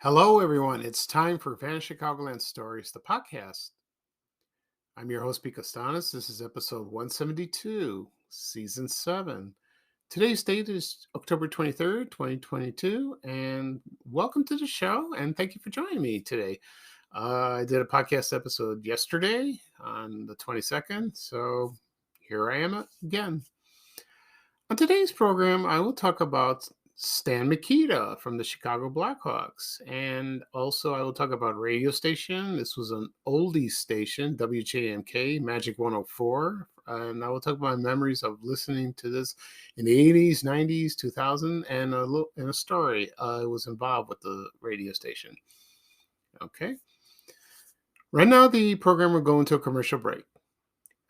Hello, everyone. It's time for Vanished Chicagoland Stories, the podcast. I'm your host, Pete Costanis. This is episode 172, season 7. Today's date is October 23rd, 2022, and welcome to the show, and thank you for joining me today. I did a podcast episode yesterday on the 22nd, so here I am again. On today's program, I will talk about Stan Mikita from the Chicago Blackhawks. And also, I will talk about radio station. This was an oldies station, WJMK, Magic 104. And I will talk about my memories of listening to this in the 80s, 90s, 2000, and a story I was involved with the radio station. Okay. Right now, the program will go into a commercial break.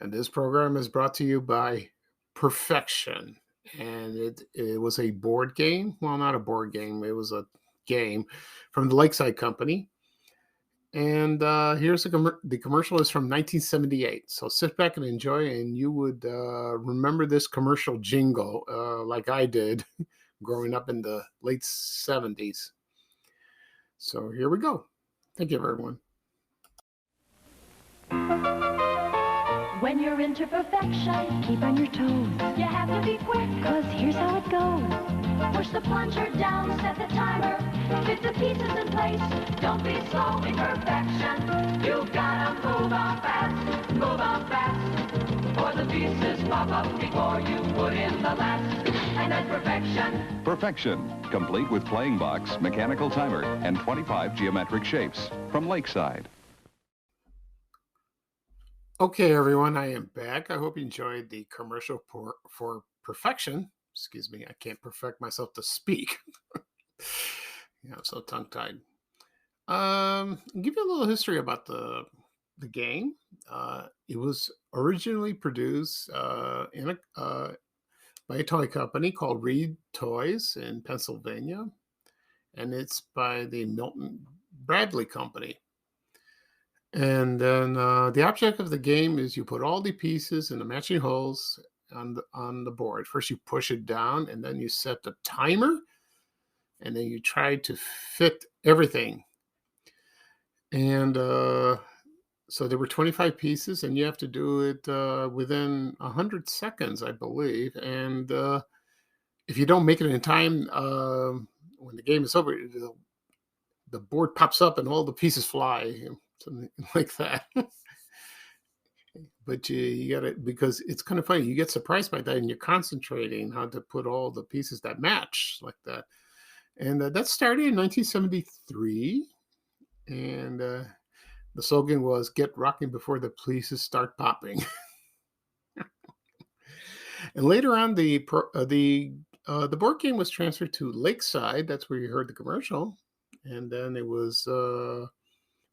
And this program is brought to you by Perfection. And it was a board game. Well, not a board game. It was a game from the Lakeside Company. And here's the commercial is from 1978. So sit back and enjoy, and you would remember this commercial jingle like I did growing up in the late 70s. So here we go. Thank you, everyone. When you're into perfection, keep on your toes. You have to be quick, cause here's how it goes. Push the plunger down, set the timer. Fit the pieces in place, don't be slow in perfection. You've gotta move on fast, or the pieces pop up before you put in the last. And that's perfection. Perfection, complete with playing box, mechanical timer, and 25 geometric shapes. From Lakeside. Okay, everyone, I am back. I hope you enjoyed the commercial for Perfection. Excuse me, I can't perfect myself to speak. I'm so tongue-tied. Give you a little history about the game. It was originally produced by a toy company called Reed Toys in Pennsylvania, and it's by the Milton Bradley Company. And then the object of the game is you put all the pieces in the matching holes on the board. First, you push it down, and then you set the timer, and then you try to fit everything. And so there were 25 pieces, and you have to do it within 100 seconds, I believe. And if you don't make it in time, when the game is over, the board pops up and all the pieces fly. Something like that. But you got it, because it's kind of funny. You get surprised by that, and you're concentrating how to put all the pieces that match like that. And that started in 1973. And the slogan was "Get rocking before the pieces start popping." And later on, the board game was transferred to Lakeside. That's where you heard the commercial. And then it was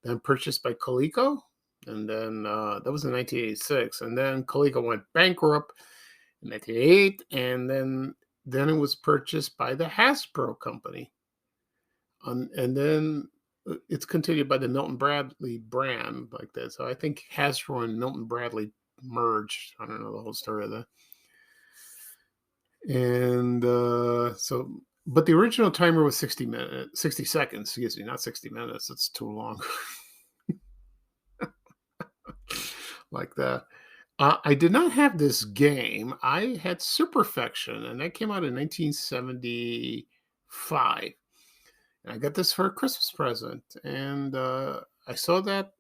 then purchased by Coleco, and then that was in 1986. And then Coleco went bankrupt in 1988, and then it was purchased by the Hasbro company. And then it's continued by the Milton Bradley brand like that. So I think Hasbro and Milton Bradley merged. I don't know the whole story of that. And but the original timer was 60 seconds, excuse me, not 60 minutes. It's too long. Like that. I did not have this game. I had Superfection, and that came out in 1975. And I got this for a Christmas present. And I saw that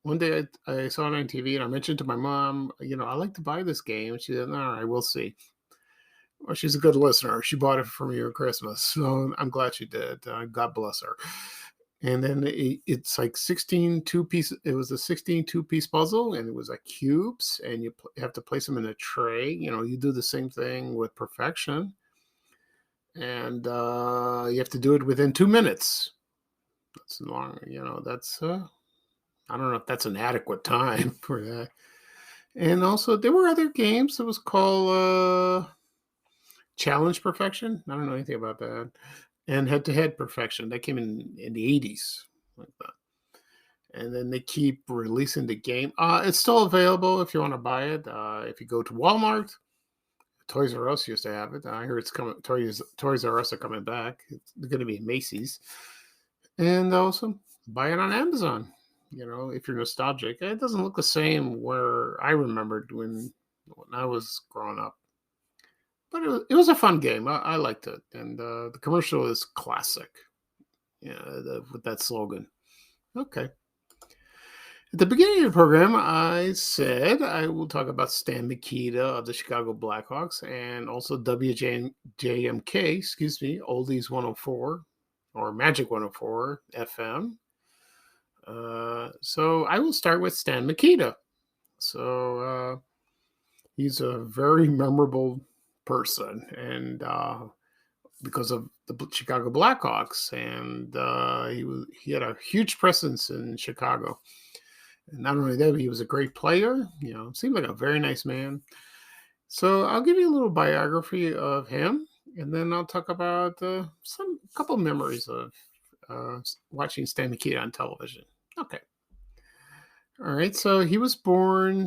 one day. I saw it on TV, and I mentioned to my mom, I like to buy this game. And she said, all right, we'll see. Well, she's a good listener. She bought it for me for Christmas. So I'm glad she did. God bless her. And then it's like 16 two-piece. It was a 16 two-piece puzzle, and it was like cubes, and you have to place them in a tray. You do the same thing with Perfection, and you have to do it within 2 minutes. That's long. That's I don't know if that's an adequate time for that. And also, there were other games that was called Challenge Perfection. I don't know anything about that. And Head-to-Head Perfection. That came in the 80s. Like that. And then they keep releasing the game. It's still available if you want to buy it. If you go to Walmart, Toys R Us used to have it. I hear it's coming. Toys R Us are coming back. It's going to be Macy's. And also buy it on Amazon. If you're nostalgic, it doesn't look the same where I remembered when I was growing up. But it was a fun game. I liked it, and the commercial is classic. With that slogan. Okay. At the beginning of the program, I said I will talk about Stan Mikita of the Chicago Blackhawks and also WJMK, Oldies 104 or Magic 104 FM. So I will start with Stan Mikita. So he's a very memorable person, and because of the Chicago Blackhawks, and he had a huge presence in Chicago. And not only that, but he was a great player. Seemed like a very nice man. So I'll give you a little biography of him, and then I'll talk about some couple memories of watching Stan Mikita on television. Okay. All right. So he was born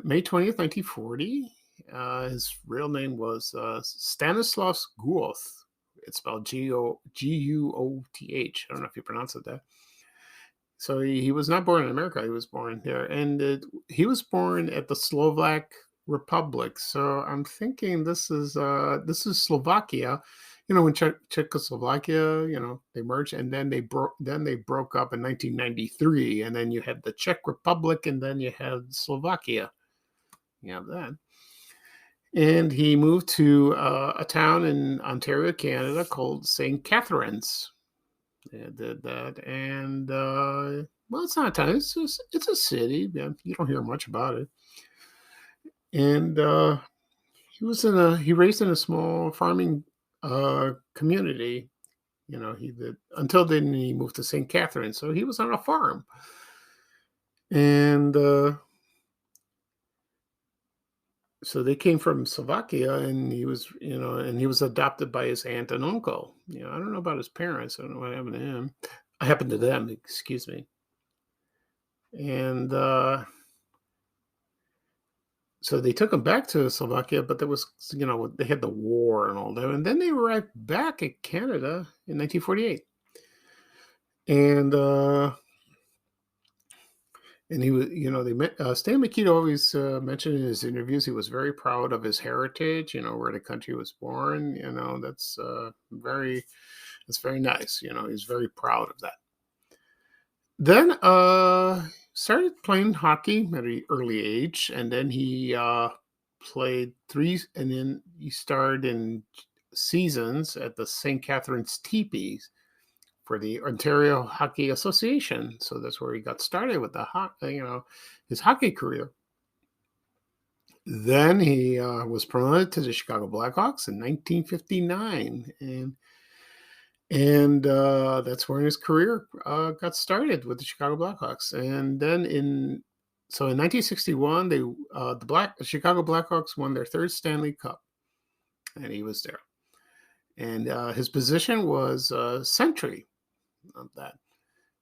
May 20th, 1940. His real name was Stanislaus Guoth. It's spelled Guoth. I don't know if you pronounce it that. So he was not born in America. He was born there. And he was born at the Slovak Republic. So I'm thinking this is Slovakia. When Czechoslovakia, they merged, and then they broke up in 1993, and then you had the Czech Republic, and then you had Slovakia. You have that. And he moved to a town in Ontario, Canada called St. Catharines. Yeah, did that, and well, it's not a town; it's a city. Yeah, you don't hear much about it. And he raised in a small farming community. He did until then he moved to St. Catharines, so he was on a farm. And so they came from Slovakia, and he was adopted by his aunt and uncle. I don't know about his parents. I don't know what happened to him. Happened to them, excuse me. And so they took him back to Slovakia, but there was, they had the war and all that. And then they arrived back at Canada in 1948. And he was, Stan Mikita always mentioned in his interviews he was very proud of his heritage, where the country was born. That's very nice. He's very proud of that. Then started playing hockey at an early age, and then he played and then he started in seasons at the St. Catharines Teepees for the Ontario Hockey Association. So that's where he got started with his hockey career. Then he was promoted to the Chicago Blackhawks in 1959, and that's where his career got started with the Chicago Blackhawks. And then in 1961, the Chicago Blackhawks won their third Stanley Cup, and he was there. And his position was sentry of that.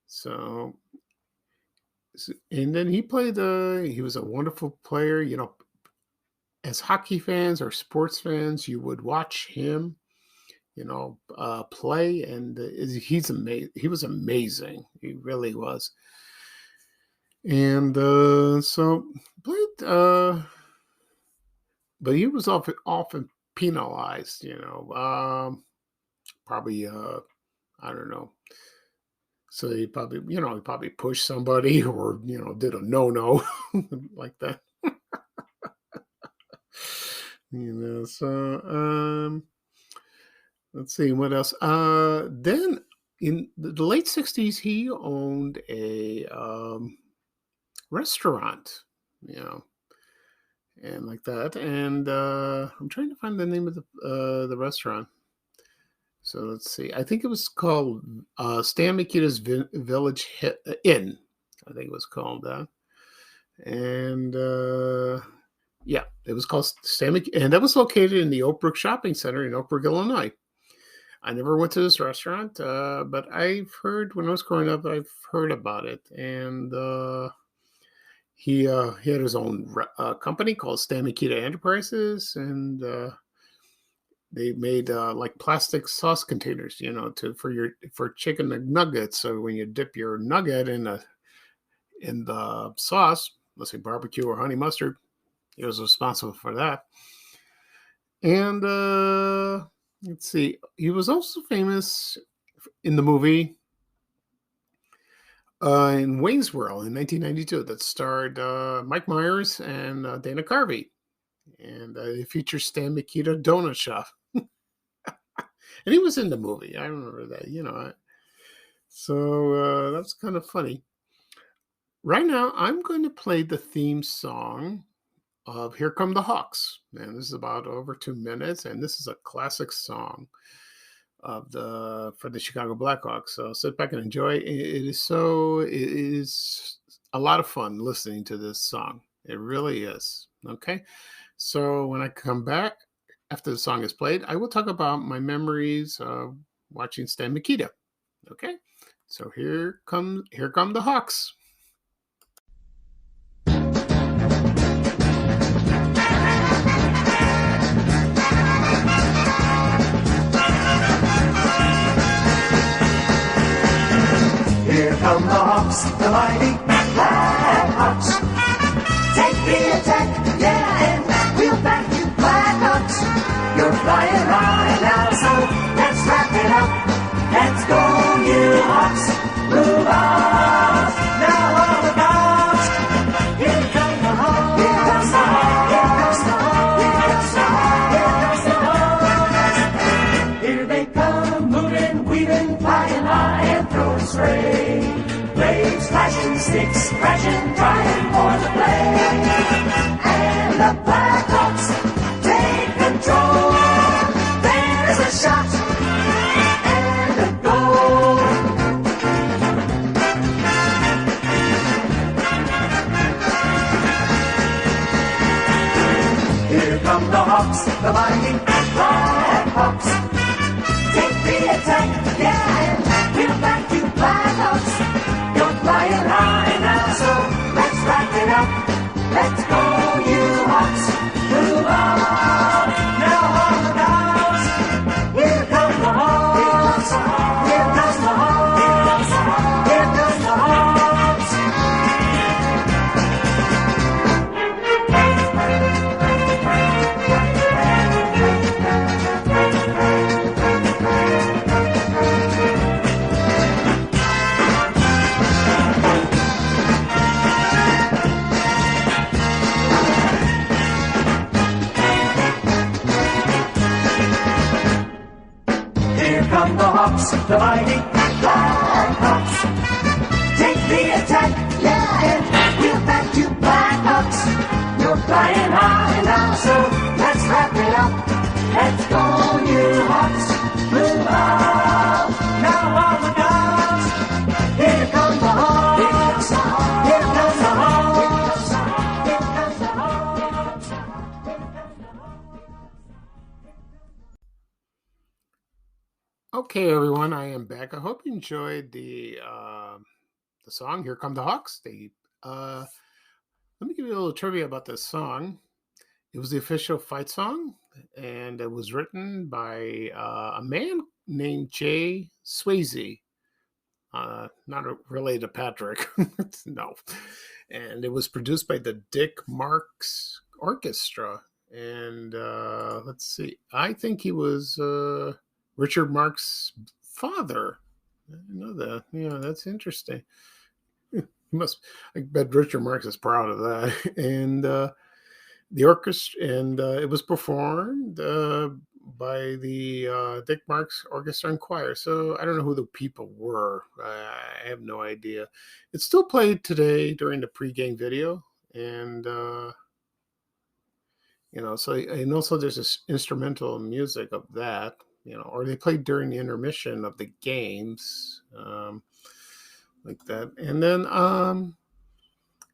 So, and then he played. He was a wonderful player. As hockey fans or sports fans, you would watch him play, and he's amazing. He was amazing. He really was. And so played, but he was often penalized. Probably I don't know. So he probably pushed somebody or did a no like that. So let's see what else. Then in the late 60s, he owned a restaurant, and like that. And I'm trying to find the name of the restaurant. So let's see. I think it was called Stan Mikita's Village Inn. I think it was called that. And yeah, it was called Stan Mikita, and that was located in the Oak Brook Shopping Center in Oak Brook, Illinois. I never went to this restaurant, but I've heard when I was growing up, I've heard about it. And he had his own company called Stan Mikita Enterprises, and they made like plastic sauce containers, for chicken nuggets. So when you dip your nugget in the sauce, let's say barbecue or honey mustard, he was responsible for that. And let's see, he was also famous in the movie in Wayne's World in 1992 that starred Mike Myers and Dana Carvey. And it features Stan Mikita Donut Shop. And he was in the movie. I remember that, So that's kind of funny. Right now, I'm going to play the theme song of Here Come the Hawks. And this is about over 2 minutes. And this is a classic song for the Chicago Blackhawks. So sit back and enjoy. It is a lot of fun listening to this song. It really is. Okay. So when I come back after the song is played, I will talk about my memories of watching Stan Mikita. Okay. So here come the Hawks. Here come the Hawks, the mighty Blackhawks. Take the attack, yeah, and we'll back you Blackhawks. You're flying high now, so let's wrap it up. Let's go, you Hawks, move on. Now all the Hawks, here come the Hawks. Here comes the Hawks, here comes the Hawks, here comes the Hawks, here comes the Hawks. Here they come, moving, weaving, flying high and throwing spray. Waves flashing, sticks crashing, trying for the play. And the Blackhawks take control. There's a shot and a goal. Here come the Hawks, the mighty Blackhawks. Take the attack, yeah, and we'll back you Blackhawks. Flying high now, so let's wrap it up. Let's go, you Hawks, move on. Now on the Hawks, here come the Hawks, here comes the Hawks, here comes the Hawks, here comes the Hawks. The mighty Blackhawks. Take the attack, yeah, and we'll back you Blackhawks. You're flying high now, so let's wrap it up. Let's go, you Hawks, move on. Now all the Hawks, here come the Hawks, here comes the Hawks, here comes the Hawks, here comes the Hawks. Okay, everyone, I am back. I hope you enjoyed the song "Here Come the Hawks." Let me give you a little trivia about this song. It was the official fight song, and it was written by a man named Jay Swayze. Not related to Patrick, no. And it was produced by the Dick Marks Orchestra. And let's see, I think he was Richard Marks' father. I didn't know that. Yeah, that's interesting. I bet Richard Marks is proud of that. And the orchestra, and it was performed by the Dick Marks Orchestra and Choir. So I don't know who the people were. I have no idea. It's still played today during the pregame video, and so, and also there's this instrumental music of that. Or they played during the intermission of the games, like that. And then,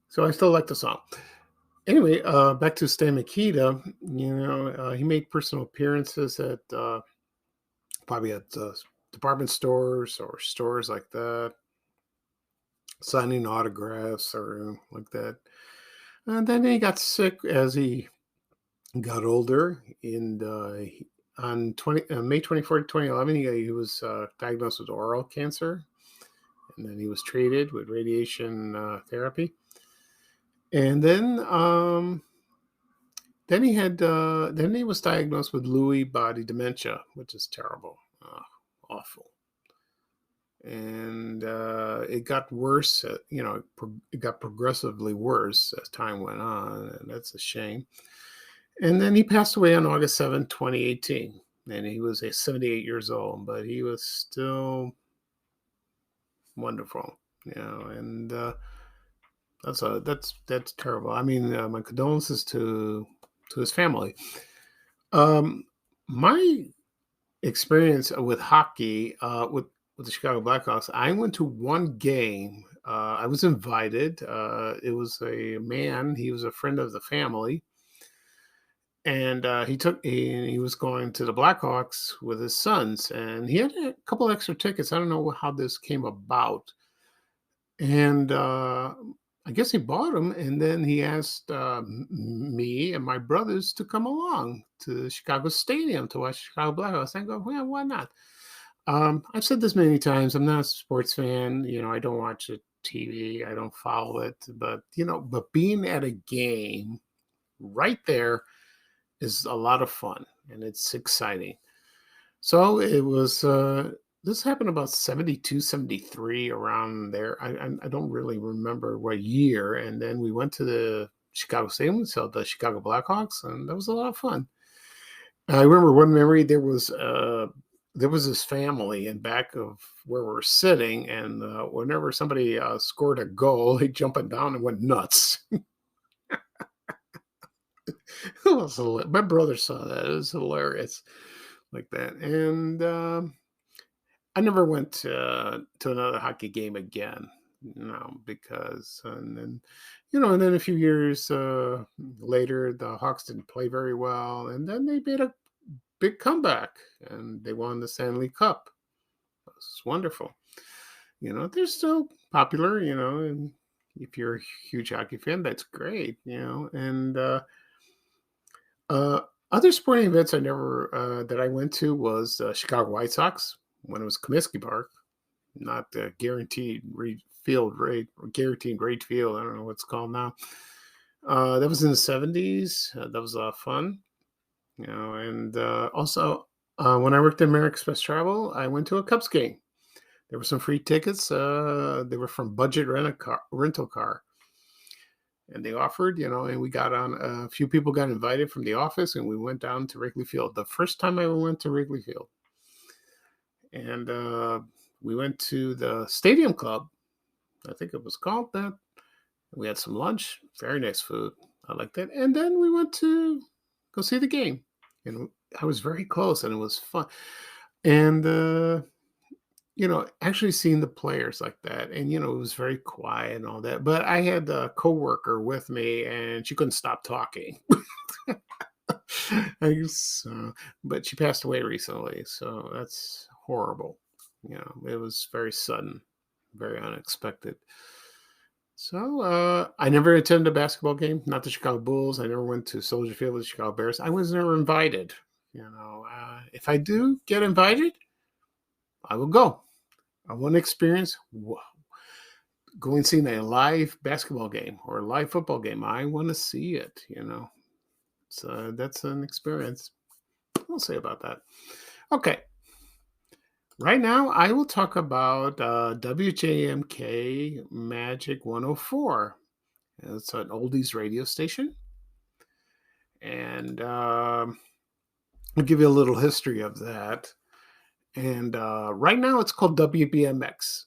so I still like the song. Anyway, back to Stan Mikita. He made personal appearances at probably at department stores or stores like that, signing autographs or like that. And then he got sick as he got older, and on May 24th, 2011, he was diagnosed with oral cancer, and then he was treated with radiation therapy. And then he was diagnosed with Lewy body dementia, which is terrible, awful. And it got worse. It got progressively worse as time went on, and that's a shame. And then he passed away on August 7th, 2018, and he was 78 years old, but he was still wonderful, and that's terrible. I mean, my condolences to his family. My experience with hockey, with the Chicago Blackhawks, I went to one game. I was invited. It was a man. He was a friend of the family, and he was going to the Blackhawks with his sons, and he had a couple extra tickets. I don't know how this came about, and I guess he bought them, and then he asked me and my brothers to come along to the Chicago Stadium to watch Chicago Blackhawks. I go, well, why not? I've said this many times. I'm not a sports fan. I don't watch the TV. I don't follow it. But being at a game right there is a lot of fun, and it's exciting. So it was. This happened about 72, 73, around there. I don't really remember what year. And then we went to the Chicago Stadium. We saw the Chicago Blackhawks, and that was a lot of fun. I remember one memory. There was this family in back of where we're sitting, and whenever somebody scored a goal, they jumping down and went nuts. It was hilarious. My brother saw that. It was hilarious, like that. And I never went to another hockey game again. Because and then a few years later, the Hawks didn't play very well, and then they made a big comeback and they won the Stanley Cup. It was wonderful. They're still popular. And if you're a huge hockey fan, that's great. And other sporting events I never that I went to was Chicago White Sox when it was Comiskey Park, not the guaranteed rate field, or guaranteed rate field. I don't know what it's called now. That was in the 70s. That was a lot of fun. And also when I worked at American Express Travel, I went to a Cubs game. There were some free tickets. They were from Budget Rental Car. And they offered, and we got on, a few people got invited from the office, and we went down to Wrigley Field. The first time I ever went to Wrigley Field. And we went to the Stadium Club. I think it was called that. We had some lunch, very nice food. I liked that. And then we went to go see the game. And I was very close, and it was fun. And, actually seeing the players like that. And, it was very quiet and all that. But I had a coworker with me, and she couldn't stop talking. But she passed away recently, so that's horrible. It was very sudden, very unexpected. So I never attended a basketball game, not the Chicago Bulls. I never went to Soldier Field with the Chicago Bears. I was never invited. If I do get invited, I will go. I want to experience going and seeing a live basketball game or a live football game. I want to see it, So that's an experience. We'll say about that. Okay. Right now, I will talk about WJMK Magic 104. It's an oldies radio station. And I'll give you a little history of that. And right now, it's called WBMX.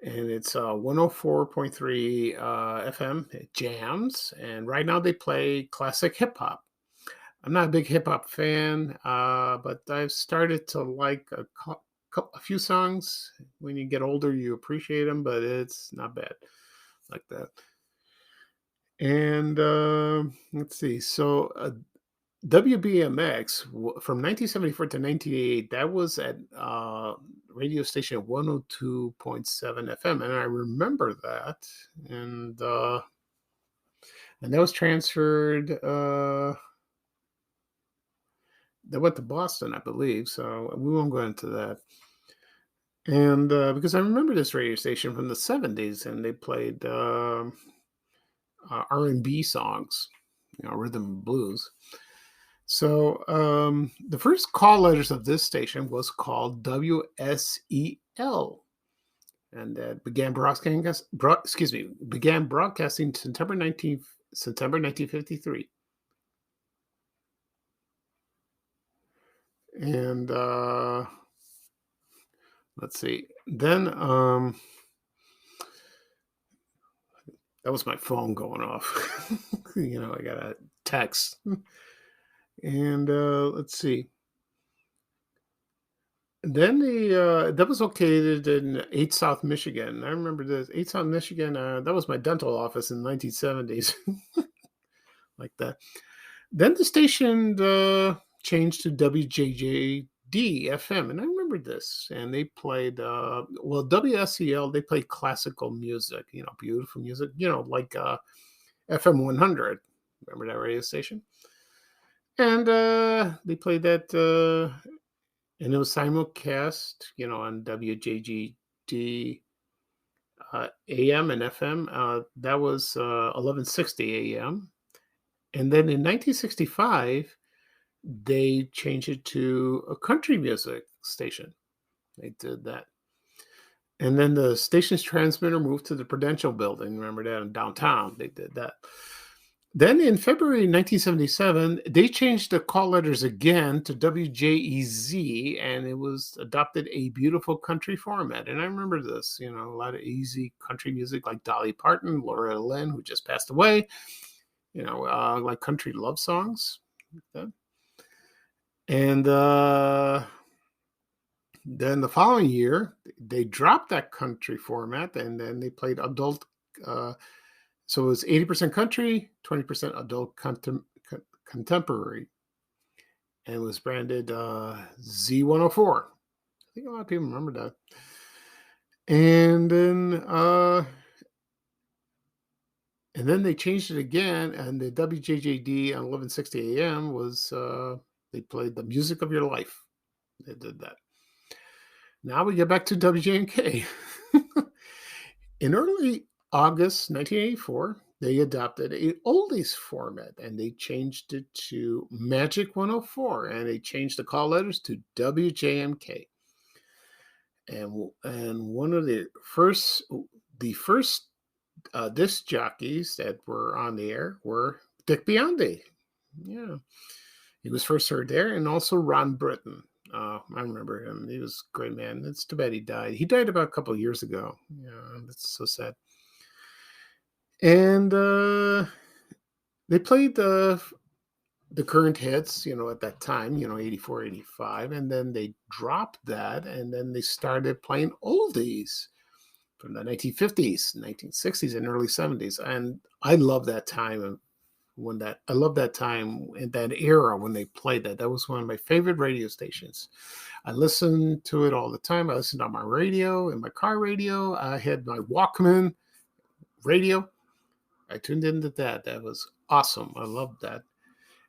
And it's 104.3 FM. It jams. And right now, they play classic hip-hop. I'm not a big hip-hop fan, but I've started to like a few songs. When you get older, you appreciate them, but it's not bad like that. And let's see. So WBMX from 1974 to 1988, that was at radio station 102.7 FM. And I remember that. And that was transferred... they went to Boston, I believe. So we won't go into that. And because I remember this radio station from the 70s, and they played R&B songs, rhythm and blues. So the first call letters of this station was called WSEL, and that began broadcasting September 1953. And let's see. Then that was my phone going off. I got a text. And let's see. Then that was located in 8 South Michigan. I remember this. 8 South Michigan, that was my dental office in the 1970s. Like that. Then the station changed to WJJD FM, and I remember this. And they played, WSEL, they played classical music, beautiful music, like FM 100. Remember that radio station? And they played that, and it was simulcast, on WJGD AM and FM. That was 1160 AM. And then in 1965, they changed it to a country music station. They did that. And then the station's transmitter moved to the Prudential Building. Remember that in downtown? They did that. Then in February 1977, they changed the call letters again to WJEZ, and it was adopted a beautiful country format. And I remember this, a lot of easy country music like Dolly Parton, Loretta Lynn, who just passed away, like country love songs. And then the following year, they dropped that country format, and then they played adult. So it was 80% country, 20% adult contemporary, and it was branded Z104. I think a lot of people remember that. And then they changed it again, and the WJJD on 1160 AM was they played the music of your life. They did that. Now we get back to WJMK. In early August 1984, they adopted a oldies format, and they changed it to Magic 104, and they changed the call letters to WJMK. And one of the first disc jockeys that were on the air were Dick Biondi. Yeah, he was first heard there, and also Ron Britton. I remember him. He was a great man. It's too bad he died. He died about a couple of years ago. Yeah, that's so sad. And they played the current hits, at that time, 84, 85. And then they dropped that, and then they started playing oldies from the 1950s, 1960s, and early 70s. And I love that time I love that time in that era when they played that. That was one of my favorite radio stations. I listened to it all the time. I listened on my radio, in my car radio. I had my Walkman radio. I tuned into that. That was awesome. I loved that.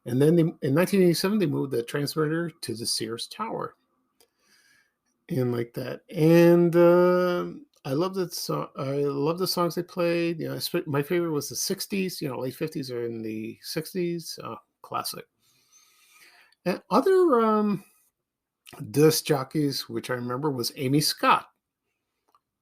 And then in 1987, they moved the transmitter to the Sears Tower. And like that. And I love that song. I love the songs they played. My favorite was the 60s, late 50s or in the 60s. Classic. And other disc jockeys, which I remember, was Amy Scott.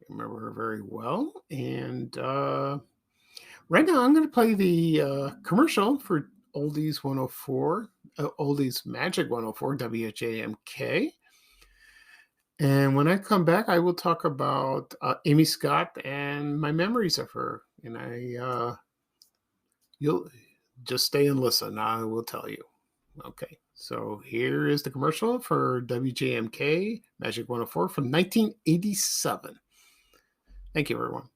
I remember her very well. And right now, I'm going to play the commercial for Oldies 104, Oldies Magic 104, WJMK. And when I come back, I will talk about Amy Scott and my memories of her. And you'll just stay and listen. I will tell you. Okay, so here is the commercial for WJMK Magic 104 from 1987. Thank you, everyone.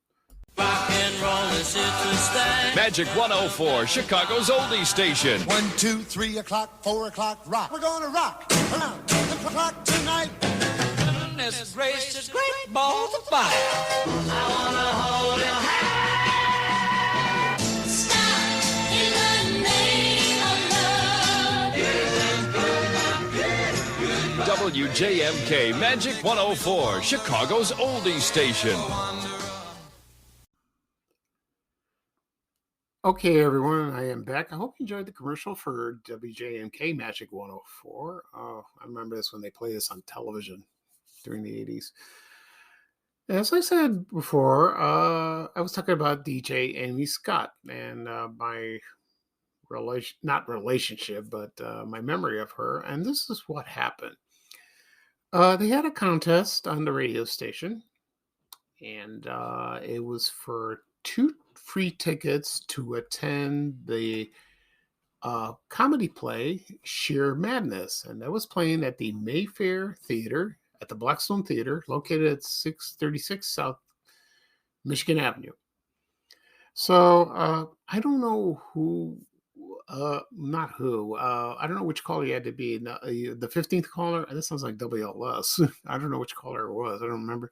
Rock and roll is here to stay. Magic 104, Chicago's oldie station. 1, 2, 3 o'clock, 4 o'clock, rock. We're gonna rock around the clock tonight. Goodness gracious, great balls of fire. I wanna hold your hand. Stop in the name of love. Isn't good, WJMK Magic 104, Chicago's Oldies station. Okay, everyone, I am back. I hope you enjoyed the commercial for WJMK Magic 104. I remember this when they played this on television during the 80s. As I said before, I was talking about DJ Amy Scott and my not relationship, but my memory of her. And this is what happened. They had a contest on the radio station, and it was for 2 free tickets to attend the comedy play Sheer Madness, and that was playing at the Mayfair Theater at the Blackstone Theater, located at 636 South Michigan Avenue. So I don't know who, not who, I don't know which caller you had to be. The 15th caller, that sounds like WLS. I don't know which caller it was. I don't remember.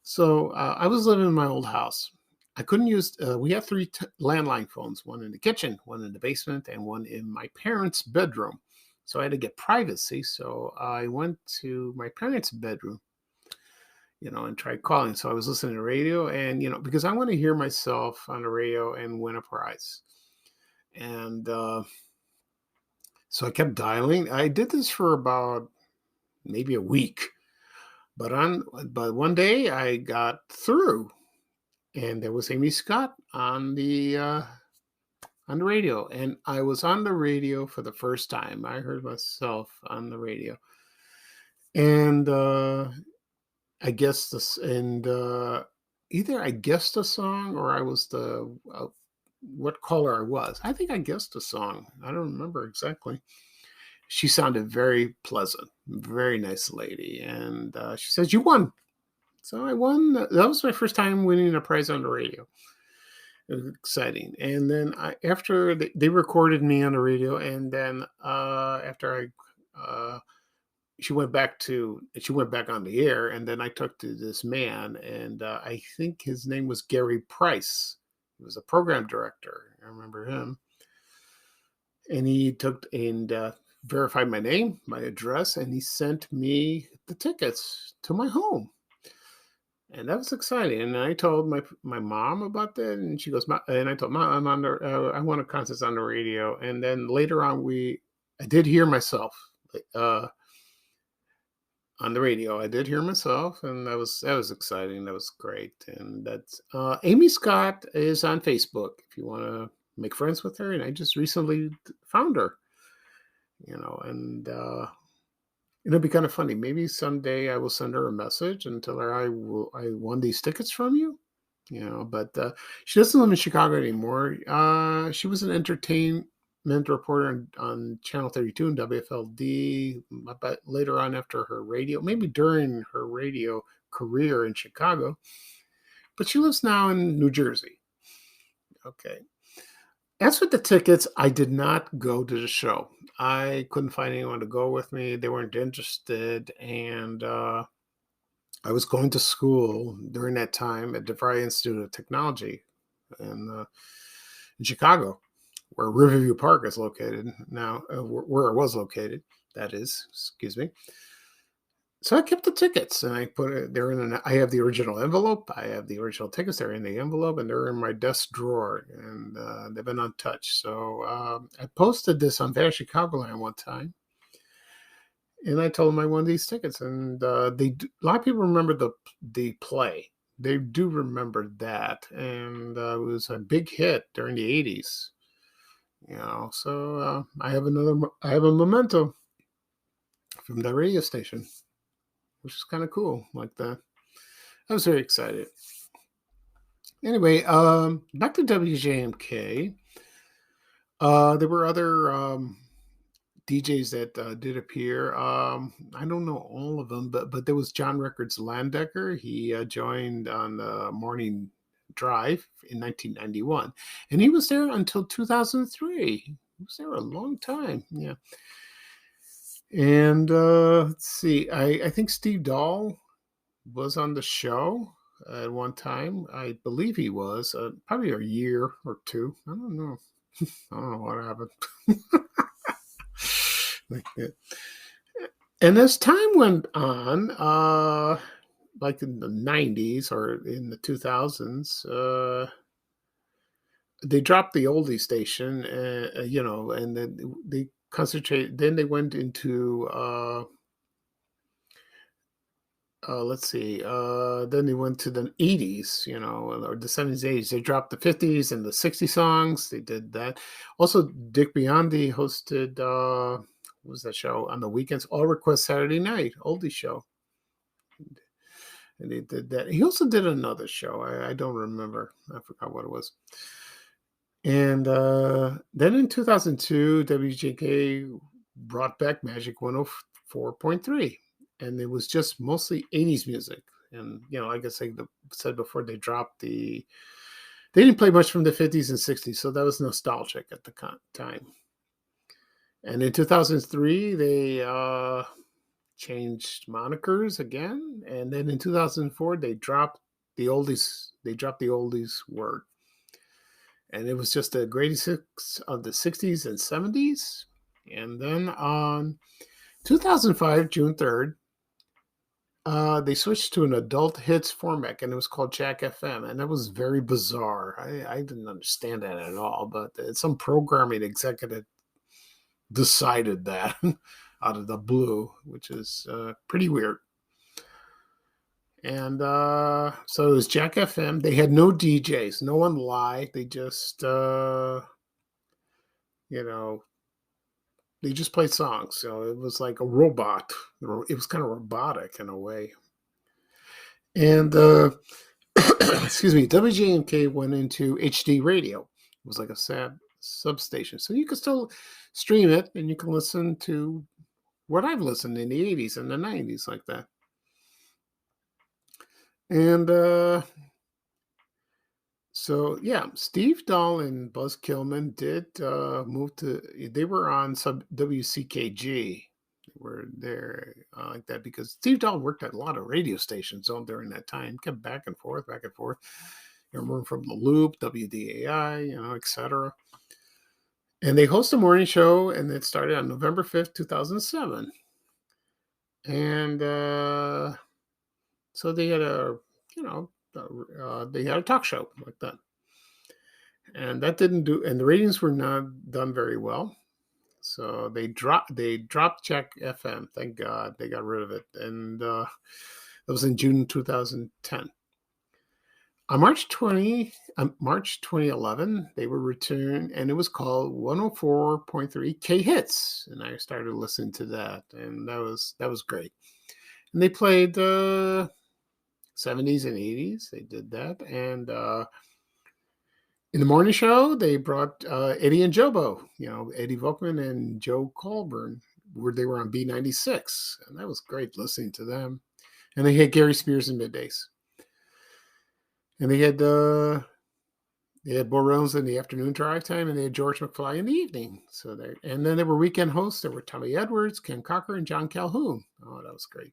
So I was living in my old house. I couldn't use, we had 3 landline phones, one in the kitchen, one in the basement, and one in my parents' bedroom. So I had to get privacy. So I went to my parents' bedroom, and tried calling. So I was listening to radio and, because I want to hear myself on the radio and win a prize. And so I kept dialing. I did this for about maybe a week. But one day I got through. And there was Amy Scott on the radio, and I was on the radio for the first time. I heard myself on the radio, and I guessed this, and either I guessed a song or I was the what caller I was. I think I guessed a song. I don't remember exactly. She sounded very pleasant, very nice lady, and she says, "You won." So I won. That was my first time winning a prize on the radio. It was exciting. And then after they recorded me on the radio, and then after she went back on the air, and then I talked to this man, and I think his name was Gary Price. He was a program director. I remember him. And he took and verified my name, my address, and he sent me the tickets to my home. And that was exciting. And I told my mom about that, and she goes, and I told Mom, I want a contest on the radio. And then later on, I did hear myself on the radio. I did hear myself, and that was exciting. That was great. And that's Amy Scott is on Facebook if you want to make friends with her. And I just recently found her, and it'll be kind of funny. Maybe someday I will send her a message and tell her I won these tickets from you, But she doesn't live in Chicago anymore. She was an entertainment reporter on Channel 32 and WFLD. But later on, after her radio, maybe during her radio career in Chicago, but she lives now in New Jersey. Okay. As with the tickets, I did not go to the show. I couldn't find anyone to go with me. They weren't interested. And I was going to school during that time at DeVry Institute of Technology in Chicago, where Riverview Park is located now, where it was located, that is, excuse me. So I kept the tickets and I put it there I have the original envelope. I have the original tickets. They're in the envelope and they're in my desk drawer, and they've been untouched. So I posted this on Van Chicagoland one time, and I told them I won these tickets. And a lot of people remember the play. They do remember that, and it was a big hit during the 80s. So I have a memento from the radio station, which is kind of cool, like that. I was very excited. Anyway, back to WJMK. There were other DJs that did appear. I don't know all of them, but there was John Records Landecker. He joined on the morning drive in 1991, and he was there until 2003. He was there a long time. Yeah. And let's see, I think Steve Dahl was on the show at one time. I believe he was, probably a year or two. I don't know. I don't know what happened. Like that. And as time went on, like in the 90s or in the 2000s, they dropped the oldie station, and then they concentrate. Then they went into let's see. Then they went to the 80s, or the 70s, 80s. They dropped the 50s and the 60 songs. They did that. Also, Dick Biondi hosted what was that show on the weekends? All Request Saturday Night, oldie show. And he did that. He also did another show. I don't remember. I forgot what it was. And then in 2002, WJK brought back Magic 104.3. And it was just mostly 80s music. And, like I said before, they didn't play much from the 50s and 60s. So that was nostalgic at the time. And in 2003, they changed monikers again. And then in 2004, they dropped the oldies. They dropped the oldies word. And it was just the greatest hits of the 60s and 70s. And then on 2005, June 3rd, they switched to an adult hits format, and it was called Jack FM. And that was very bizarre. I didn't understand that at all, but some programming executive decided that out of the blue, which is pretty weird. And so it was Jack FM. They had no DJs, no one live. They just, they just played songs. So it was like a robot. It was kind of robotic in a way. And, excuse me, WJMK went into HD radio. It was like a substation. So you could still stream it, and you can listen to what I've listened in the 80s and the 90s like that. And so, yeah, Steve Dahl and Buzz Kilman did move to, they were on WCKG. They were there like that because Steve Dahl worked at a lot of radio stations during that time, kept back and forth. Room from the Loop, WDAI, etc. And they host a morning show, and it started on November 5th, 2007. And so they had they had a talk show like that. And that didn't do, and the ratings were not done very well. So they dropped Jack FM. Thank God they got rid of it. And that was in June 2010. On March 2011, they were returned, and it was called 104.3 K Hits. And I started listening to that, and that was great. And they played 70s and 80s. They did that. And in the morning show, they brought Eddie and Jobo, Eddie Volkman and Joe Colburn, where they were on B96. And that was great listening to them. And they had Gary Spears in middays. And they had Bo Reynolds in the afternoon drive time, and they had George McFly in the evening. And then there were weekend hosts. There were Tommy Edwards, Ken Cocker, and John Calhoun. Oh, that was great.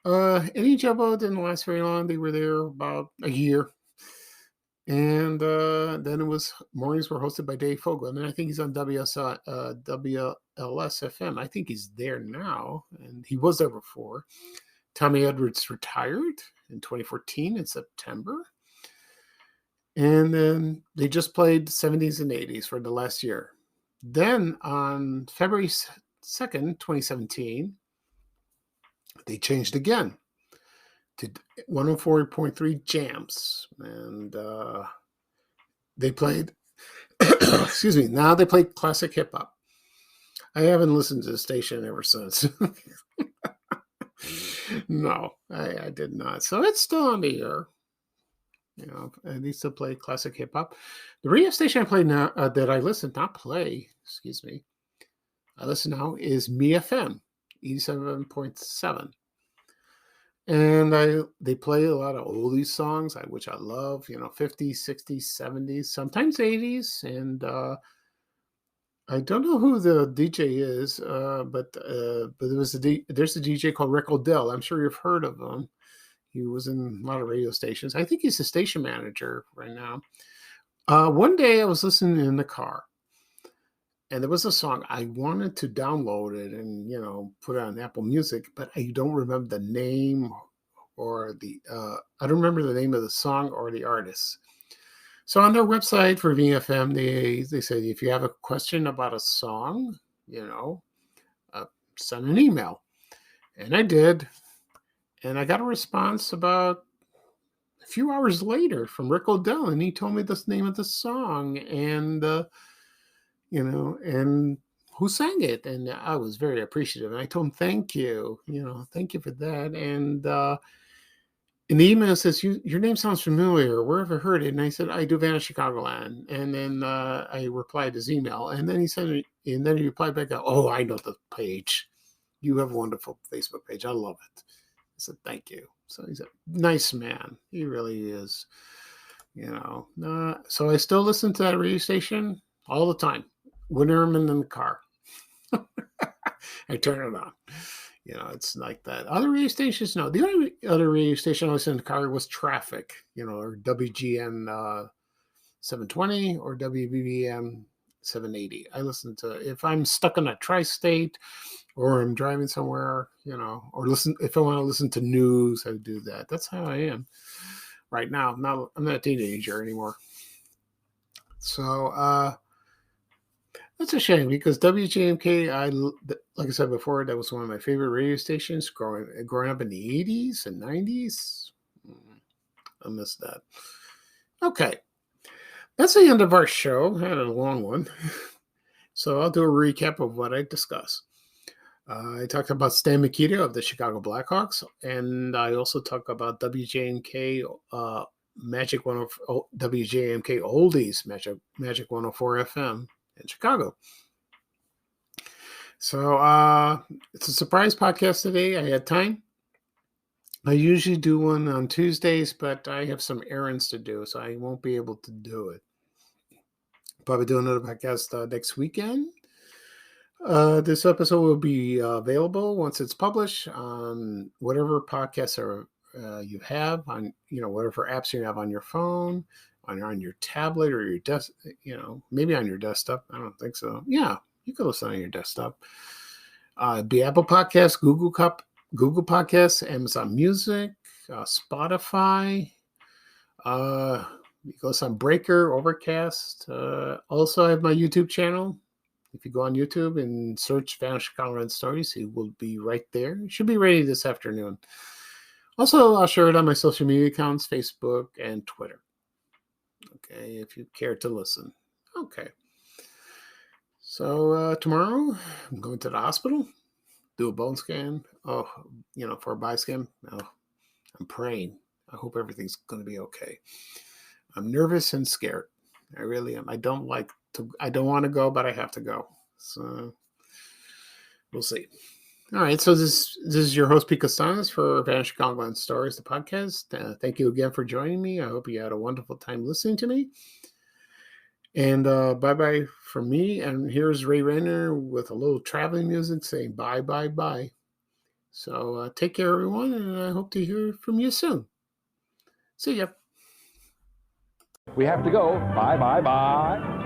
Eddie and Jobo didn't last very long. They were there about a year. And then mornings were hosted by Dave Fogel. And I think he's on WLS FM. I think he's there now, and he was there before. Tommy Edwards retired in 2014 in September. And then they just played 70s and 80s for the last year. Then on February 2nd, 2017, they changed again to 104.3 Jams. And they played, excuse me, now they play classic hip hop. I haven't listened to the station ever since. No, I did not. So it's still on the air. I need to play classic hip hop. The radio station I play now, I listen now is Me FM, 87.7. And they play a lot of oldies songs, which I love, 50s, 60s, 70s, sometimes 80s. And I don't know who the DJ is, but there's a DJ called Rick O'Dell. I'm sure you've heard of him. He was in a lot of radio stations. I think he's a station manager right now. One day I was listening in the car, And there was a song I wanted to download it and put it on Apple Music, but I don't remember the name or I don't remember the name of the song or the artist. So on their website for VFM, they say if you have a question about a song, send an email. And I did. And I got a response about a few hours later from Rick Odell, and he told me the name of the song and, and who sang it. And I was very appreciative. And I told him, thank you for that. And in the email, it says, your name sounds familiar. Where have I heard it? And I said, I do Vanish Chicagoland. And then I replied his email. And then he replied back, oh, I know the page. You have a wonderful Facebook page. I love it. I said, thank you. So he's a nice man. He really is. So I still listen to that radio station all the time. Whenever I'm in the car, I turn it on. It's like that. Other radio stations, no. The only other radio station I listened in the car was Traffic, or WGN 720 or WBBM 780. I listen to, if I'm stuck in a tri-state or I'm driving somewhere, or if I want to listen to news, I do that. That's how I am right now. I'm not a teenager anymore. So, that's a shame because WJMK, like I said before, that was one of my favorite radio stations growing up in the 80s and 90s. I miss that. Okay. That's the end of our show. I had a long one. So I'll do a recap of what I discussed. I talked about Stan Mikita of the Chicago Blackhawks, and I also talked about WJMK WJMK Oldies Magic 104 FM in Chicago. So it's a surprise podcast today. I had time. I usually do one on Tuesdays, but I have some errands to do, so I won't be able to do it. Probably do another podcast next weekend. This episode will be available once it's published on whatever podcasts you have on, whatever apps you have on your phone, on your tablet or your desk, maybe on your desktop. I don't think so. Yeah, you can listen on your desktop. Be Apple Podcasts, Google Podcasts, Amazon Music, Spotify. You go on Breaker, Overcast. Also, I have my YouTube channel. If you go on YouTube and search Vanish Chicagoland Stories, it will be right there. It should be ready this afternoon. Also, I'll share it on my social media accounts, Facebook and Twitter. Okay, if you care to listen. Okay. So tomorrow, I'm going to the hospital, do a bone scan. Oh, for a body scan. Oh, I'm praying. I hope everything's going to be okay. I'm nervous and scared. I really am. I don't want to go, but I have to go. So we'll see. All right. So this is your host, Pete Costanas for Vanish Chicagoland Stories, the podcast. Thank you again for joining me. I hope you had a wonderful time listening to me. And bye-bye from me. And here's Ray Renner with a little traveling music saying bye, bye, bye. So take care, everyone. And I hope to hear from you soon. See ya. We have to go. Bye, bye, bye.